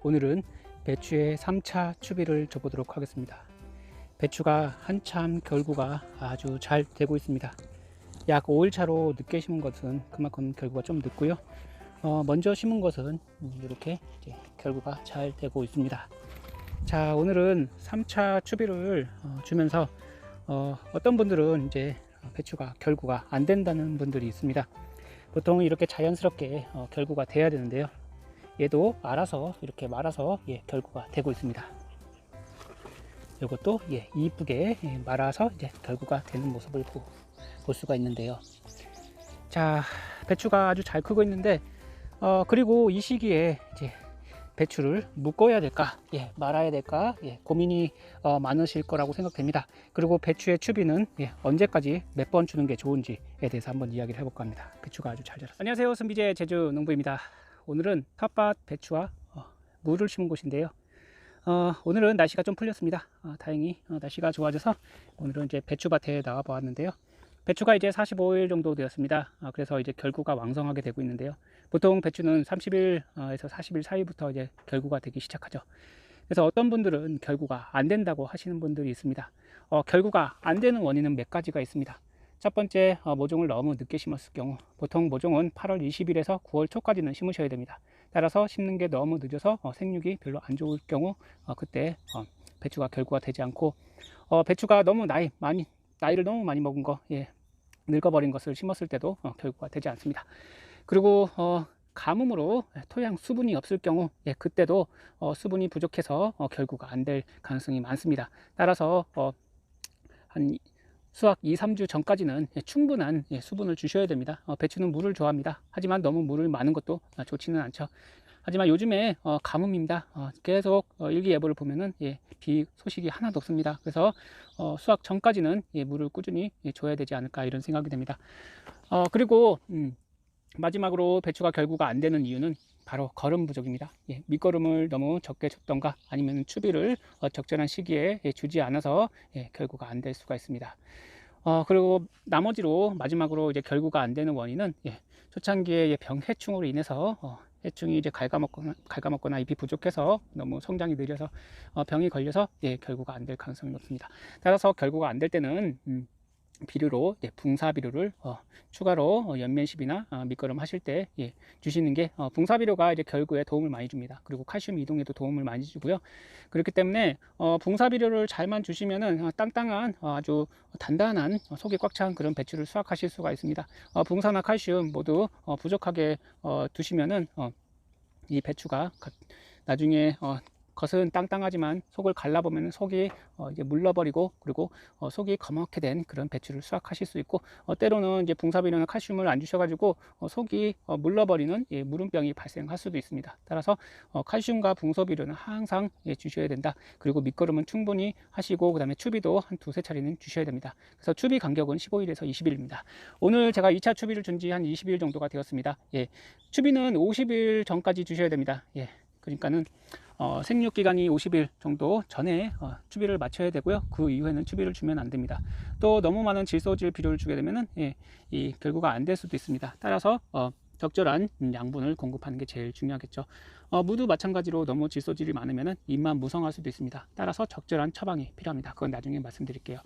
오늘은 배추의 3차 추비를 줘보도록 하겠습니다. 배추가 한참 결구가 아주 잘 되고 있습니다. 약 5일차로 늦게 심은 것은 그만큼 결구가 좀 늦고요. 먼저 심은 것은 이렇게 결구가 잘 되고 있습니다. 자, 오늘은 3차 추비를 주면서 어떤 분들은 이제 배추가 결구가 안 된다는 분들이 있습니다. 보통 이렇게 자연스럽게 결구가 돼야 되는데요. 얘도 알아서 이렇게 말아서 결구가 되고 있습니다. 이것도 이쁘게 말아서 이제 결구가 되는 모습을 볼 수가 있는데요. 자, 배추가 아주 잘 크고 있는데 그리고 이 시기에 이제 배추를 묶어야 될까 말아야 될까 고민이 많으실 거라고 생각됩니다. 그리고 배추의 추비는 언제까지 몇 번 주는 게 좋은지에 대해서 한번 이야기를 해볼까 합니다. 배추가 아주 잘 자랐습니다. 안녕하세요, 선비제 제주농부입니다. 오늘은 텃밭 배추와 무를 심은 곳인데요. 오늘은 날씨가 좀 풀렸습니다. 다행히 날씨가 좋아져서 오늘은 이제 배추밭에 나와 보았는데요. 배추가 이제 45일 정도 되었습니다. 그래서 이제 결구가 왕성하게 되고 있는데요. 보통 배추는 30일에서 40일 사이부터 이제 결구가 되기 시작하죠. 그래서 어떤 분들은 결구가 안 된다고 하시는 분들이 있습니다. 결구가 안 되는 원인은 몇 가지가 있습니다. 첫 번째, 모종을 너무 늦게 심었을 경우, 보통 모종은 8월 20일에서 9월 초까지는 심으셔야 됩니다. 따라서 심는 게 너무 늦어서 생육이 별로 안 좋을 경우 그때 배추가 결구가 되지 않고, 배추가 너무 나이를 너무 많이 먹은 거, 늙어버린 것을 심었을 때도 결구가 되지 않습니다. 그리고 가뭄으로 토양 수분이 없을 경우 그때도 수분이 부족해서 결구가 안 될 가능성이 많습니다. 따라서 한 수확 2-3주 전까지는 충분한 수분을 주셔야 됩니다. 배추는 물을 좋아합니다. 하지만 너무 물을 많은 것도 좋지는 않죠. 하지만 요즘에 가뭄입니다. 계속 일기예보를 보면은 비 소식이 하나도 없습니다. 그래서 수확 전까지는 물을 꾸준히 줘야 되지 않을까 이런 생각이 됩니다. 그리고 마지막으로 배추가 결구가 안 되는 이유는 바로 거름 부족입니다. 밑거름을 너무 적게 줬던가 아니면 추비를 적절한 시기에 주지 않아서 결구가 안 될 수가 있습니다. 그리고 나머지로 마지막으로 이제 결구가 안 되는 원인은 초창기에 병해충으로 인해서 해충이 이제 갉아먹거나 잎이 부족해서 너무 성장이 느려서 병이 걸려서 결구가 안 될 가능성이 높습니다. 따라서 결구가 안 될 때는 비료로 붕사비료를 추가로 연면십이나 밑거름 하실 때 주시는 게 붕사비료가 이제 결구에 도움을 많이 줍니다. 그리고 칼슘 이동에도 도움을 많이 주고요. 그렇기 때문에 붕사비료를 잘만 주시면은 땅땅한 아주 단단한 속이 꽉 찬 그런 배추를 수확하실 수가 있습니다. 붕사나 칼슘 모두 부족하게 두시면은 이 배추가 나중에 겉은 땅땅하지만 속을 갈라보면 속이 이제 물러버리고 그리고 속이 거먹게 된 그런 배추를 수확하실 수 있고, 때로는 이제 붕사비료나 칼슘을 안 주셔가지고 속이 물러버리는 무름병이 발생할 수도 있습니다. 따라서 칼슘과 붕소비료는 항상 주셔야 된다. 그리고 밑거름은 충분히 하시고 그 다음에 추비도 한 2-3차례는 주셔야 됩니다. 그래서 추비 간격은 15일에서 20일입니다. 오늘 제가 2차 추비를 준 지 한 20일 정도가 되었습니다. 추비는 50일 전까지 주셔야 됩니다. 그러니까는 생육 기간이 50일 정도 전에 추비를 마쳐야 되고요. 그 이후에는 추비를 주면 안 됩니다. 또 너무 많은 질소질 비료를 주게 되면은 이 결구가 안 될 수도 있습니다. 따라서 적절한 양분을 공급하는 게 제일 중요하겠죠. 무도 마찬가지로 너무 질소질이 많으면은 잎만 무성할 수도 있습니다. 따라서 적절한 처방이 필요합니다. 그건 나중에 말씀드릴게요.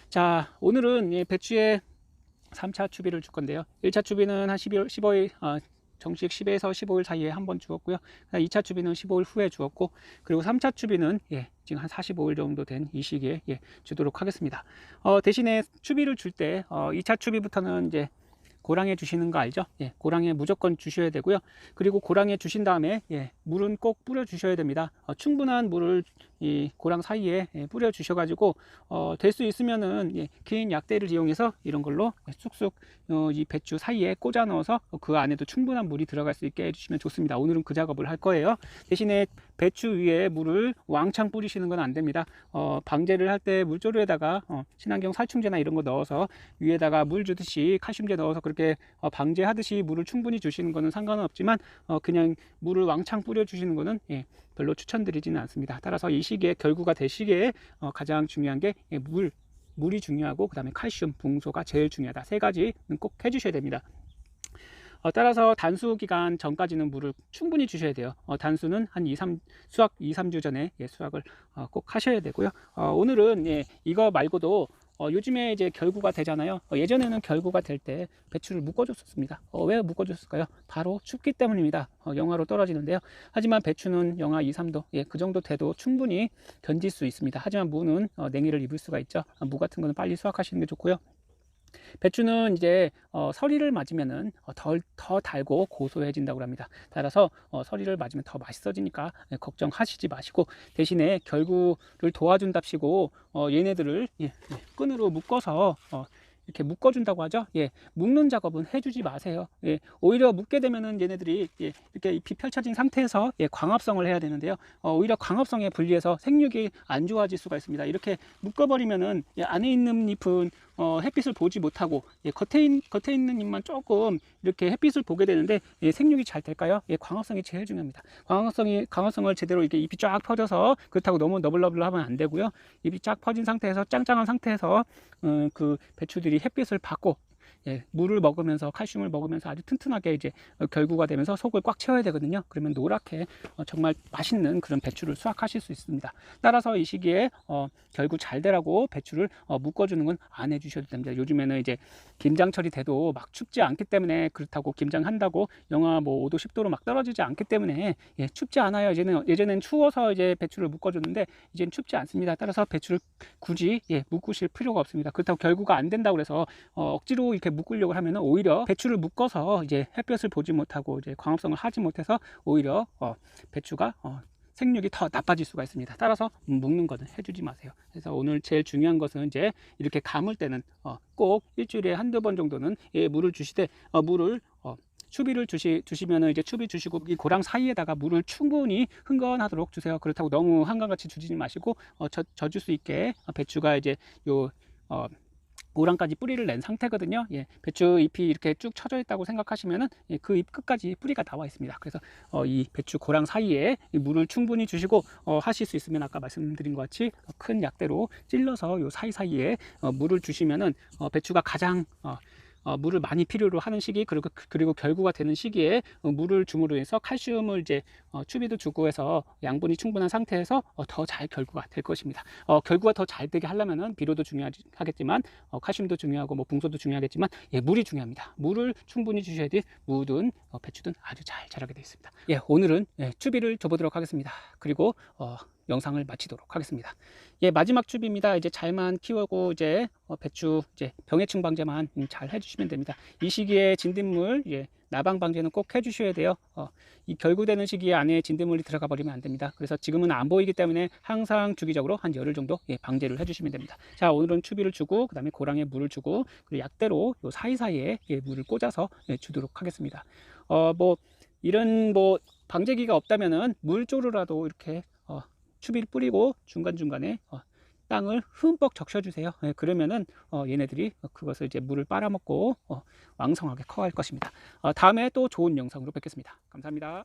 자, 오늘은 배추에 3차 추비를 줄 건데요. 1차 추비는 한 15일 정식 10에서 15일 사이에 한 번 주었고요. 2차 추비는 15일 후에 주었고, 그리고 3차 추비는 지금 한 45일 정도 된 이 시기에 주도록 하겠습니다. 대신에 추비를 줄 때 2차 추비부터는 이제 고랑에 주시는 거 알죠? 고랑에 무조건 주셔야 되고요. 그리고 고랑에 주신 다음에 물은 꼭 뿌려 주셔야 됩니다. 충분한 물을 이 고랑 사이에 뿌려 주셔 가지고 될 수 있으면은 긴 약대를 이용해서 이런 걸로 쑥쑥 이 배추 사이에 꽂아 넣어서 그 안에도 충분한 물이 들어갈 수 있게 해주시면 좋습니다. 오늘은 그 작업을 할 거예요. 대신에 배추 위에 물을 왕창 뿌리시는 건 안 됩니다. 방제를 할 때 물조류에다가 친환경 살충제나 이런 거 넣어서 위에다가 물 주듯이 칼슘제 넣어서 그렇게 방제하듯이 물을 충분히 주시는 거는 상관은 없지만 그냥 물을 왕창 뿌려 주시는 거는 별로 추천드리지는 않습니다. 따라서 이 시기에 결구가 될 시기에 가장 중요한 게 물이 중요하고 그 다음에 칼슘, 붕소가 제일 중요하다. 세 가지는 꼭 해주셔야 됩니다. 따라서 단수 기간 전까지는 물을 충분히 주셔야 돼요. 단수는 한 2, 3주 전에 수확을 꼭 하셔야 되고요. 오늘은 이거 말고도 요즘에 이제 결구가 되잖아요. 예전에는 결구가 될 때 배추를 묶어줬었습니다. 왜 묶어줬을까요? 바로 춥기 때문입니다. 영하로 떨어지는데요. 하지만 배추는 영하 2, 3도 그 정도 돼도 충분히 견딜 수 있습니다. 하지만 무는 냉이를 입을 수가 있죠. 무 같은 거는 빨리 수확하시는 게 좋고요. 배추는 이제 서리를 맞으면은 더 달고 고소해진다고 합니다. 따라서 서리를 맞으면 더 맛있어지니까 걱정하시지 마시고, 대신에 결구를 도와준답시고 얘네들을 끈으로 묶어서 이렇게 묶어준다고 하죠. 묶는 작업은 해주지 마세요. 오히려 묶게 되면은 얘네들이 이렇게 잎이 펼쳐진 상태에서 광합성을 해야 되는데요. 오히려 광합성에 불리해서 생육이 안 좋아질 수가 있습니다. 이렇게 묶어버리면은 안에 있는 잎은 햇빛을 보지 못하고 겉에 있는 잎만 조금 이렇게 햇빛을 보게 되는데 생육이 잘 될까요? 광합성이 제일 중요합니다. 광합성을 제대로 이렇게 잎이 쫙 퍼져서, 그렇다고 너무 너블너블하면 안 되고요. 잎이 쫙 퍼진 상태에서, 짱짱한 상태에서 그 배추들이 햇빛을 받고 물을 먹으면서, 칼슘을 먹으면서 아주 튼튼하게 이제 결구가 되면서 속을 꽉 채워야 되거든요. 그러면 노랗게 정말 맛있는 그런 배추를 수확하실 수 있습니다. 따라서 이 시기에 결구 잘 되라고 배추를 묶어주는 건 안 해주셔도 됩니다. 요즘에는 이제 김장철이 돼도 막 춥지 않기 때문에, 그렇다고 김장한다고 영하 뭐 5도 10도로 막 떨어지지 않기 때문에 춥지 않아요. 예전엔 추워서 이제 배추를 묶어줬는데 이제는 춥지 않습니다. 따라서 배추를 굳이 묶으실 필요가 없습니다. 그렇다고 결구가 안 된다고 해서 억지로 이렇게 묶으려고 하면은 오히려 배추를 묶어서 이제 햇볕을 보지 못하고 이제 광합성을 하지 못해서 오히려 배추가 생육이 더 나빠질 수가 있습니다. 따라서 묶는 것은 해주지 마세요. 그래서 오늘 제일 중요한 것은 이제 이렇게 감을 때는 꼭 일주일에 한두 번 정도는 물을 주시되, 물을 추비를 주시면은 이제 추비 주시고 이 고랑 사이에다가 물을 충분히 흥건하도록 주세요. 그렇다고 너무 한강같이 주지 마시고 젖을 수 있게, 배추가 이제 요 고랑까지 뿌리를 낸 상태거든요. 배추 잎이 이렇게 쭉 쳐져 있다고 생각하시면은 그 잎 끝까지 뿌리가 나와 있습니다. 그래서 이 배추 고랑 사이에 물을 충분히 주시고, 하실 수 있으면 아까 말씀드린 것 같이 큰 약대로 찔러서 요 사이사이에 물을 주시면은 배추가 가장 물을 많이 필요로 하는 시기, 그리고 결구가 되는 시기에 물을 줌으로 해서 칼슘을 이제 추비도 주고 해서 양분이 충분한 상태에서 더 잘 결구가 될 것입니다. 결구가 더 잘 되게 하려면은 비료도 중요하겠지만 칼슘도 중요하고 뭐 붕소도 중요하겠지만 물이 중요합니다. 물을 충분히 주셔야 돼 무든 배추든 아주 잘 자라게 되어 있습니다. 오늘은 추비를 줘보도록 하겠습니다. 그리고 영상을 마치도록 하겠습니다. 마지막 추비입니다. 이제 잘만 키우고 이제 배추 이제 병해충 방제만 잘 해주시면 됩니다. 이 시기에 진딧물 나방 방제는 꼭 해주셔야 돼요. 이 결구되는 시기에 안에 진딧물이 들어가 버리면 안 됩니다. 그래서 지금은 안 보이기 때문에 항상 주기적으로 한 열흘 정도 방제를 해주시면 됩니다. 자, 오늘은 추비를 주고 그 다음에 고랑에 물을 주고, 그리고 약대로 요 사이사이에 물을 꽂아서 주도록 하겠습니다. 뭐 이런 뭐 방제기가 없다면은 물조로라도 이렇게 추비를 뿌리고 중간중간에 땅을 흠뻑 적셔주세요. 그러면은 얘네들이 그것을 이제 물을 빨아먹고 왕성하게 커갈 것입니다. 다음에 또 좋은 영상으로 뵙겠습니다. 감사합니다.